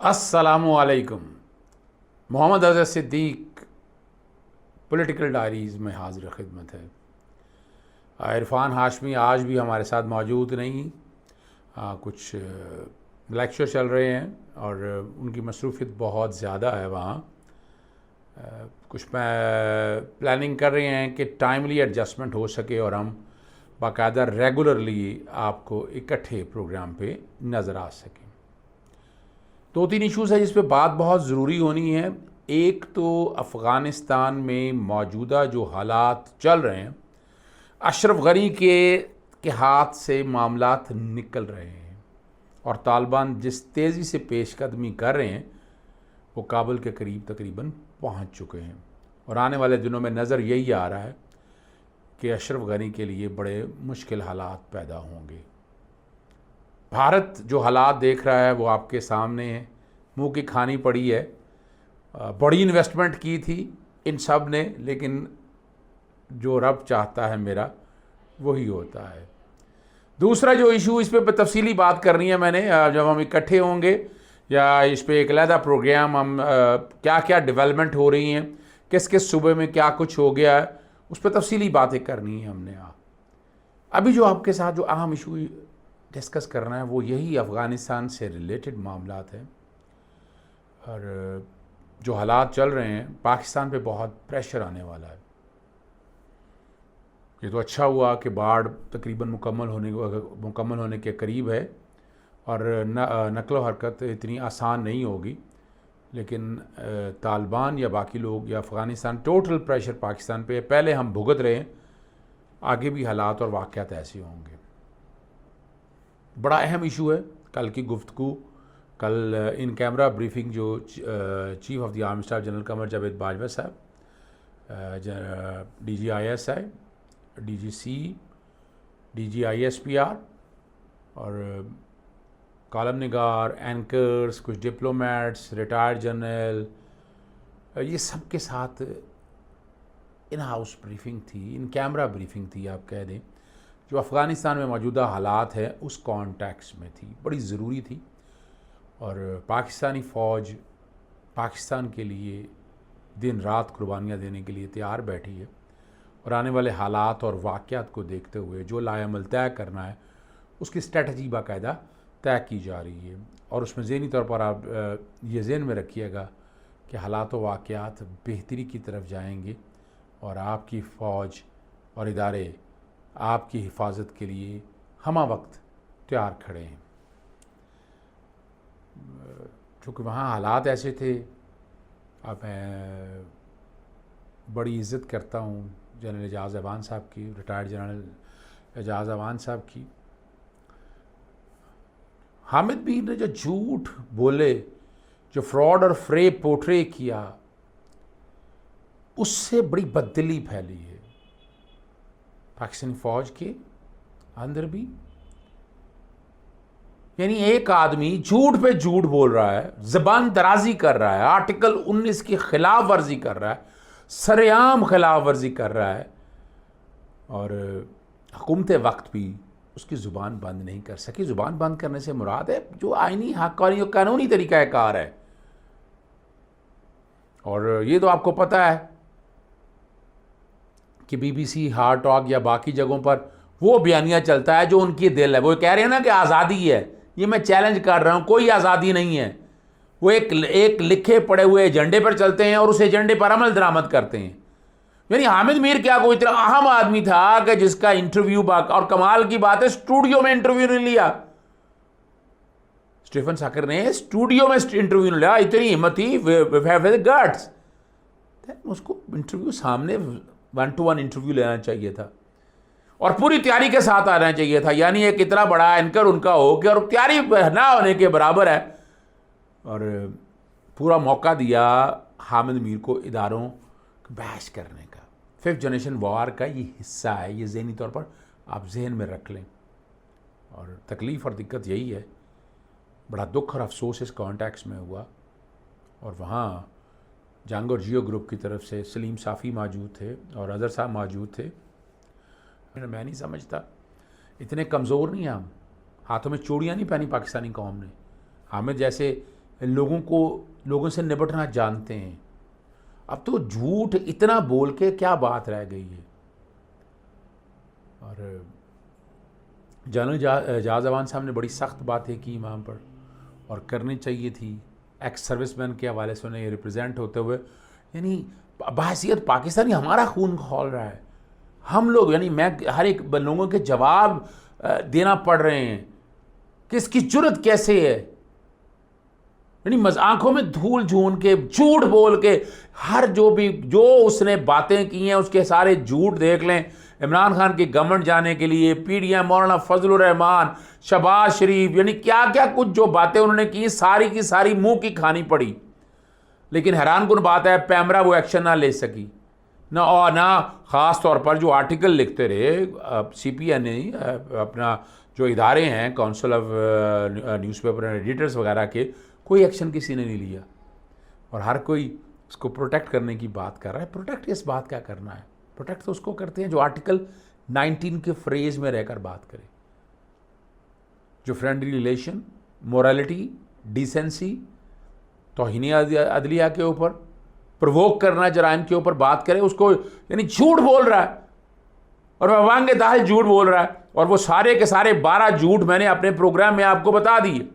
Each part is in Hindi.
अस्सलामुअलैकुम। मोहम्मद अज़हर सिद्दीक पॉलिटिकल डायरीज़ में हाजिर खिदमत है। इरफान हाशमी आज भी हमारे साथ मौजूद नहीं। कुछ लेक्चर चल रहे हैं और उनकी मसरूफ़ियत बहुत ज़्यादा है वहाँ। कुछ प्लानिंग कर रहे हैं कि टाइमली एडजस्टमेंट हो सके और हम बाकायदा रेगुलरली आपको इकट्ठे प्रोग्राम पे नज़र आ सकें। दो तीन इश्यूज़ है जिस पे बात बहुत ज़रूरी होनी है। एक तो अफ़गानिस्तान में मौजूदा जो हालात चल रहे हैं, अशरफ गनी के हाथ से मामलात निकल रहे हैं और तालिबान जिस तेज़ी से पेशकदमी कर रहे हैं वो काबुल के करीब तकरीबन पहुंच चुके हैं और आने वाले दिनों में नज़र यही आ रहा है कि अशरफ गनी के लिए बड़े मुश्किल हालात पैदा होंगे। भारत जो हालात देख रहा है वो आपके सामने है, मुंह की खानी पड़ी है। बड़ी इन्वेस्टमेंट की थी इन सब ने, लेकिन जो रब चाहता है मेरा वही होता है। दूसरा जो इशू, इस पे तफसीली बात करनी है मैंने, जब हम इकट्ठे होंगे या इस पे एक अलहदा प्रोग्राम, हम क्या क्या डेवलपमेंट हो रही हैं, किस किस सूबे में क्या कुछ हो गया है, उस पर तफसीली बातें करनी है हमने। अभी जो आपके साथ जो अहम इशू डिस्कस करना है वो यही अफ़गानिस्तान से रिलेटेड मामलात हैं और जो हालात चल रहे हैं, पाकिस्तान पे बहुत प्रेशर आने वाला है। ये तो अच्छा हुआ कि बाढ़ तकरीबन मुकम्मल होने के करीब है और नकलो हरकत इतनी आसान नहीं होगी, लेकिन तालिबान या बाकी लोग या अफ़गानिस्तान, टोटल प्रेशर पाकिस्तान पे है। पहले हम भुगत रहे हैं, आगे भी हालात और वाक़यात ऐसे होंगे। बड़ा अहम इशू है कल की गुफ्तगू। कल इन कैमरा ब्रीफिंग जो chief of the army staff general Qamar Javed Bajwa साहब, DGISI, DGC, DGISPR और कॉलम निगार, एंकर्स, कुछ डिप्लोमेट्स, रिटायर्ड जनरल, ये सब के साथ इन हाउस ब्रीफिंग थी, इन कैमरा ब्रीफिंग थी आप कह दें, जो अफ़गानिस्तान में मौजूदा हालात है उस कॉन्टेक्स्ट में थी, बड़ी ज़रूरी थी। और पाकिस्तानी फ़ौज पाकिस्तान के लिए दिन रात कुर्बानियाँ देने के लिए तैयार बैठी है और आने वाले हालात और वाक़यात को देखते हुए जो लाएअमल तय करना है उसकी स्ट्रेटजी बाकायदा तय की जा रही है। और उसमें ज़हनी तौर पर आप ये ज़हन में रखिएगा कि हालात व वाक़यात बेहतरी की तरफ जाएंगे और आपकी फ़ौज और इदारे आपकी हिफाजत के लिए हमा वक्त तैयार खड़े हैं। चूँकि वहाँ हालात ऐसे थे, अब मैं बड़ी इज़्ज़त करता हूँ जनरल एजाज़ अवान साहब की, रिटायर्ड जनरल एजाज़ अवान साहब की। हामिद मीर ने जो झूठ बोले, जो फ्रॉड और फ्रे पोर्ट्रे किया, उससे बड़ी बददिली फैली है पाकिस्तानी फ़ौज के अंदर भी। यानी एक आदमी झूठ पे झूठ बोल रहा है, ज़बान दराजी कर रहा है, आर्टिकल 19 की खिलाफ वर्जी कर रहा है, सरेआम खिलाफ वर्जी कर रहा है और हुकूमत वक्त भी उसकी ज़ुबान बंद नहीं कर सकी। ज़ुबान बंद करने से मुराद है जो आइनी हक़ और कानूनी तरीक़ाकार है। और ये तो आपको पता है कि BBC, हार्ट टॉक या बाकी जगहों पर वो बयानिया चलता है जो उनकी दिल है। वो कह रहे हैं ना कि आज़ादी है, ये मैं चैलेंज कर रहा हूँ, कोई आज़ादी नहीं है। वो एक लिखे पड़े हुए एजेंडे पर चलते हैं और उस एजेंडे पर अमल दरामद करते हैं। यानी हामिद मीर क्या कोई इतना अहम आदमी था कि जिसका इंटरव्यू, और कमाल की बात है स्टूडियो में इंटरव्यू नहीं लिया। स्टीफन साकर ने स्टूडियो में इंटरव्यू नहीं लिया, इतनी हिम्मत थी, गट्स, उसको इंटरव्यू सामने 1-to-1 इंटरव्यू लेना चाहिए था और पूरी तैयारी के साथ आना चाहिए था। यानी एक इतना बड़ा एंकर उनका हो कि और तैयारी ना होने के बराबर है और पूरा मौका दिया हामिद मीर को इदारों को बहस करने का। 5th जनरेशन वॉर का ये हिस्सा है, ये ज़हनी तौर पर आप जहन में रख लें। और तकलीफ़ और दिक्कत यही है, बड़ा दुख और अफसोस इस कॉन्टेक्स्ट में हुआ। और वहाँ जंग और जियो ग्रुप की तरफ से सलीम साफ़ी मौजूद थे और अज़हर साहब मौजूद थे। मैं नहीं समझता, इतने कमज़ोर नहीं हम, हाथों में चूड़ियाँ नहीं पहनी पाकिस्तानी कौम ने। हामिद जैसे लोगों से निपटना जानते हैं। अब तो झूठ इतना बोल के क्या बात रह गई है। और जनरल जाज़वान साहब ने बड़ी सख्त बातें की वहाँ पर, और करनी चाहिए थी। एक्स सर्विसमैन के हवाले से उन्हें रिप्रेजेंट होते हुए, यानी बहैसियत पाकिस्तानी हमारा खून खौल रहा है। हम लोग, यानी मैं, हर एक लोगों के जवाब देना पड़ रहे हैं कि इसकी जुर्रत कैसे है। यानी आंखों में धूल झून के, झूठ बोल के, हर जो उसने बातें की हैं उसके सारे झूठ देख लें। इमरान खान की गवर्नमेंट जाने के लिए पीडीएम, मौलाना फजलुर रहमान, शहबाज शरीफ, यानी क्या क्या कुछ जो बातें उन्होंने की, सारी की सारी मुंह की खानी पड़ी। लेकिन हैरानकुन बात है, पैमरा वो एक्शन ना ले सकी ना, और ना ख़ास तौर पर जो आर्टिकल लिखते रहे CPN, अपना जो इदारे हैं, काउंसिल ऑफ न्यूज़पेपर एडिटर्स वगैरह के, कोई एक्शन किसी ने नहीं लिया। और हर कोई उसको प्रोटेक्ट करने की बात कर रहा है। प्रोटेक्ट इस बात क्या करना है? प्रोटेक्ट तो उसको करते हैं जो आर्टिकल 19 के फ्रेज में रहकर बात करे, जो फ्रेंडली रिलेशन, मोरालिटी, डिसेंसी, तौहीन अदलिया के ऊपर, प्रवोक करना जराइम के ऊपर बात करे उसको, यानी झूठ बोल रहा है और वह वांगे दाखिल झूठ बोल रहा है। और वो सारे के सारे 12 झूठ मैंने अपने प्रोग्राम में आपको बता दिए।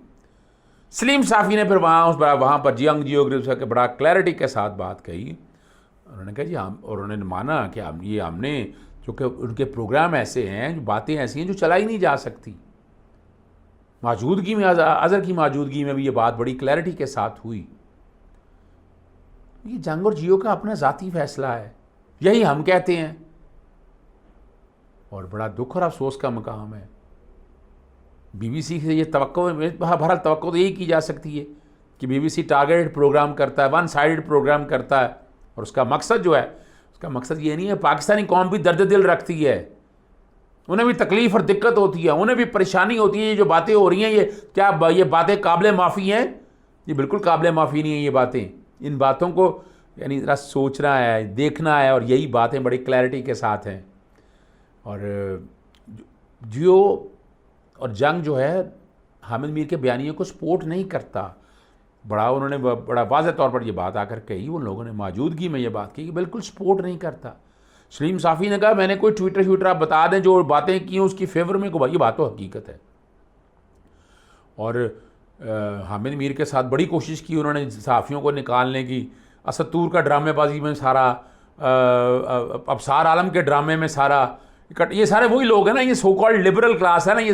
सलीम साफ़ी ने फिर वहाँ पर यंग जियोग्राफर के बड़ा क्लैरिटी के साथ बात कही। उन्होंने कहा जी हम, और उन्होंने माना कि हमने, चूँकि उनके प्रोग्राम ऐसे हैं, जो बातें ऐसी हैं जो चलाई नहीं जा सकती। मौजूदगी में, अज़हर की मौजूदगी में भी ये बात बड़ी क्लैरिटी के साथ हुई। ये जंग और जियो का अपना ज़ाती फैसला है, यही हम कहते हैं। और बड़ा दुख और अफसोस का मकाम है। BBC से ये तवक्को, बहरहाल तवक्को तो यही की जा सकती है कि BBC टारगेटेड प्रोग्राम करता है, वन साइडेड प्रोग्राम करता है, और उसका मकसद जो है, उसका मकसद ये नहीं है। पाकिस्तानी कौम भी दर्द दिल रखती है, उन्हें भी तकलीफ़ और दिक्कत होती है, उन्हें भी परेशानी होती है। ये जो बातें हो रही हैं, ये क्या ये बातें काबिल माफ़ी हैं? ये बिल्कुल काबिल माफ़ी नहीं है ये बातें। इन बातों को यानी ज़रा सोचना है, देखना है, और यही बातें बड़ी क्लैरिटी के साथ हैं। और जियो और जंग जो है, हामिद मीर के बयानियों को सपोर्ट नहीं करता। उन्होंने बड़ा वाज़ेह तौर पर ये बात आकर कही, उन लोगों ने मौजूदगी में ये बात की कि बिल्कुल सपोर्ट नहीं करता। सलीम साफ़ी ने कहा मैंने कोई ट्विटर आप बता दें जो बातें की हैं उसकी फेवर में, को ये बात तो हकीकत है। और हामिद मीर के साथ बड़ी कोशिश की उन्होंने सहाफ़ियों को निकालने की। असदूर का ड्रामेबाजी में सारा, अबसार आलम के ड्रामे में सारा, ये सारे वही लोग हैं ना, ये सो कॉल्ड लिबरल क्लास है ना, ये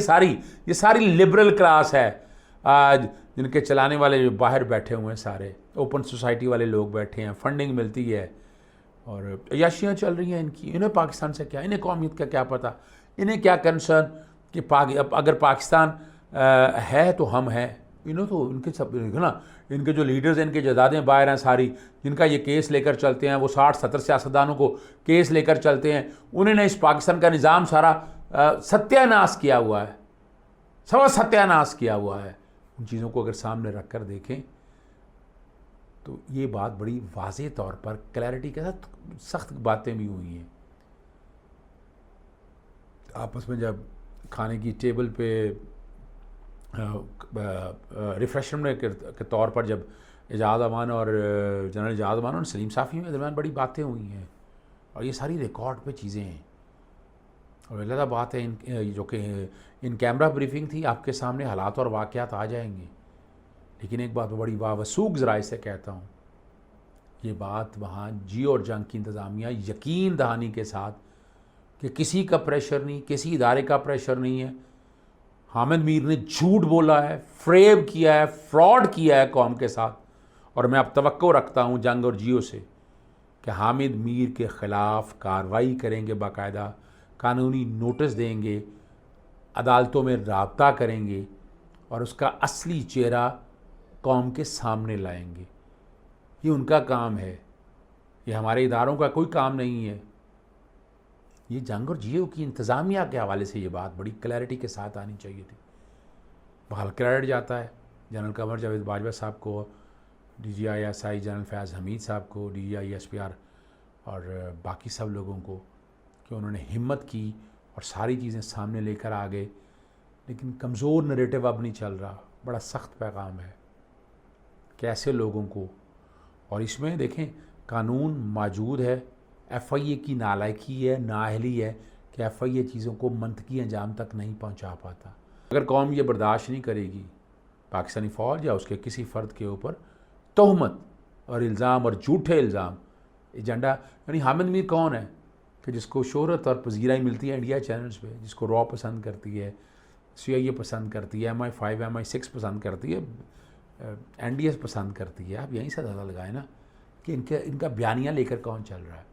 सारी लिबरल क्लास है आज, जिनके चलाने वाले जो बाहर बैठे हुए हैं, सारे ओपन सोसाइटी वाले लोग बैठे हैं, फंडिंग मिलती है और अयाशियाँ चल रही हैं इनकी। इन्हें पाकिस्तान से क्या, इन्हें कौमियत का क्या पता, इन्हें क्या कंसर्न कि अगर पाकिस्तान है तो हम हैं। इन्हों तो इनके सब ना, इनके जो लीडर्स हैं, इनके जदादें बाहर हैं सारी, जिनका ये केस लेकर चलते हैं, वो 60-70 सियासतदानों को केस लेकर चलते हैं। उन्होंने इस पाकिस्तान का निज़ाम सारा सत्यानाश किया हुआ है, सत्यानाश किया हुआ है। उन चीज़ों को अगर सामने रख कर देखें तो ये बात बड़ी वाज़ेह तौर पर क्लैरिटी के साथ सख्त बातें भी हुई हैं। आपस में जब खाने की टेबल पे रिफ्रेशमेंट के तौर पर जब एजाज अमान और जनरल एजाज अमान और सलीम साफ़ी में दरमियान बड़ी बातें हुई हैं, और ये सारी रिकॉर्ड पे चीज़ें हैं। और अलग बात है जो कि इन कैमरा ब्रीफिंग थी, आपके सामने हालात और वाक़यात आ जाएंगे। लेकिन एक बात बड़ी वावसूख ज़राए से कहता हूँ, ये बात वहाँ जियो और जंग की इंतज़ामिया यकीन दहानी के साथ कि किसी का प्रेशर नहीं, किसी इदारे का प्रेशर नहीं है। हामिद मीर ने झूठ बोला है, फ्रेब किया है, फ्रॉड किया है कौम के साथ। और मैं अब तवक्को रखता हूँ जंग और जियो से कि हामिद मीर के ख़िलाफ़ कार्रवाई करेंगे, बाकायदा कानूनी नोटिस देंगे, अदालतों में राब्ता करेंगे और उसका असली चेहरा कौम के सामने लाएंगे। ये उनका काम है, ये हमारे इदारों का कोई काम नहीं है। ये जंग और जियो की इंतज़ामिया के हवाले से ये बात बड़ी क्लैरिटी के साथ आनी चाहिए थी। बहाल क्रेडिट जाता है जनरल कमर जावेद बाजवा साहब को, DGI-SI जनरल फैज़ हमीद साहब को, DGI-SPR और बाकी सब लोगों को कि उन्होंने हिम्मत की और सारी चीज़ें सामने लेकर आ गए। लेकिन कमज़ोर नरेटिव अब नहीं चल रहा, बड़ा सख्त पैगाम है। कैसे लोगों को, और इसमें देखें कानून मौजूद है। FIA की नालायकी है, नाअहली है कि FIA चीज़ों को मंतकी अंजाम तक नहीं पहुंचा पाता। अगर कौम ये बर्दाश्त नहीं करेगी पाकिस्तानी फ़ौज या उसके किसी फ़र्द के ऊपर तोहमत और इल्ज़ाम और झूठे इल्ज़ाम एजेंडा, यानी हामिद मीर कौन है कि जिसको शोहरत और पजीराई मिलती है इंडिया चैनल्स पे, जिसको रॉ पसंद करती है, CIA पसंद करती है, MI5 MI6 पसंद करती है, NDS पसंद करती है। आप यहीं से अंदाज़ा लगाएं ना कि इनका बयानिया लेकर कौन चल रहा है।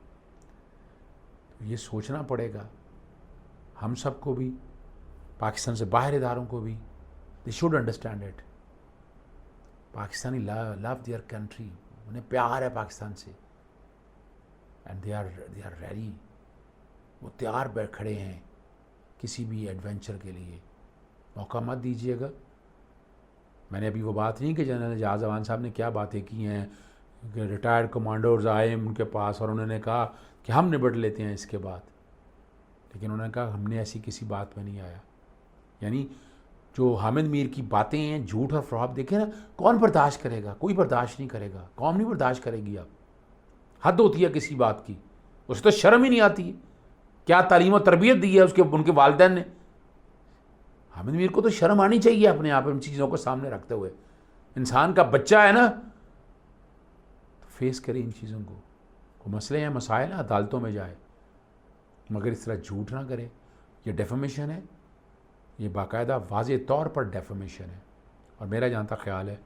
तो ये सोचना पड़ेगा हम सबको भी, पाकिस्तान से बाहर इदारों को भी। They should understand it. Pakistani love their country, उन्हें प्यार है पाकिस्तान से, एंड दे आर रेडी। वो तैयार बैठ खड़े हैं किसी भी एडवेंचर के लिए। मौका मत दीजिएगा। मैंने अभी वो बात नहीं कि जनरल एजाज अवान साहब ने क्या बातें की हैं कि रिटायर्ड कमांडोज आए उनके पास और उन्होंने कहा कि हम निपट लेते हैं इसके बाद, लेकिन उन्होंने कहा हमने ऐसी किसी बात में नहीं आया। यानी जो हामिद मीर की बातें हैं, झूठ और फ्रॉड, देखें ना, कौन बर्दाश्त करेगा? कोई बर्दाश्त नहीं करेगा, कौम नहीं बर्दाश्त करेगी। अब हद होती है किसी बात की, उसे तो शर्म ही नहीं आती है। क्या तालीम और तरबियत दी है उसके उनके वालिदैन ने? हामिद मीर को तो शर्म आनी चाहिए अपने आप इन चीज़ों को सामने रखते हुए। इंसान का बच्चा है ना, तो फेस करे इन चीज़ों को मसले हैं, मसाइल हैं, अदालतों में जाए, मगर इस तरह झूठ ना करे। ये डेफमेशन है, ये बाकायदा वाज़े तौर पर डेफमेशन है। और मेरा जहाँ तक ख्याल है,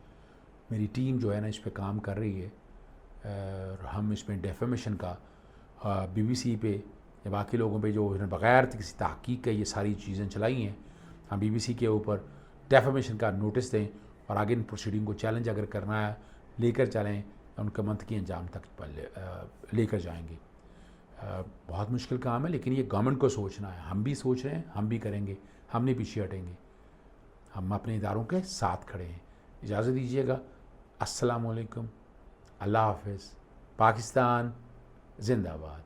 मेरी टीम जो है ना इस पर काम कर रही है, और हम इसमें डेफमेशन का BBC पे या बाकी लोगों पे जो बग़ैर किसी तहक़ीक़ के ये सारी चीज़ें चलाई हैं, हम BBC के ऊपर डेफमेशन का नोटिस दें और आगे इन प्रोसीडिंग को चैलेंज अगर करना है लेकर चलें, उनके मंतकी अंजाम तक लेकर जाएंगे। बहुत मुश्किल काम है, लेकिन ये गवर्नमेंट को सोचना है। हम भी सोच रहे हैं, हम भी करेंगे, हम नहीं पीछे हटेंगे। हम अपने इदारों के साथ खड़े हैं। इजाज़त दीजिएगा। अस्सलाम वालेकुम, अल्लाह हाफ़िज़। पाकिस्तान जिंदाबाद।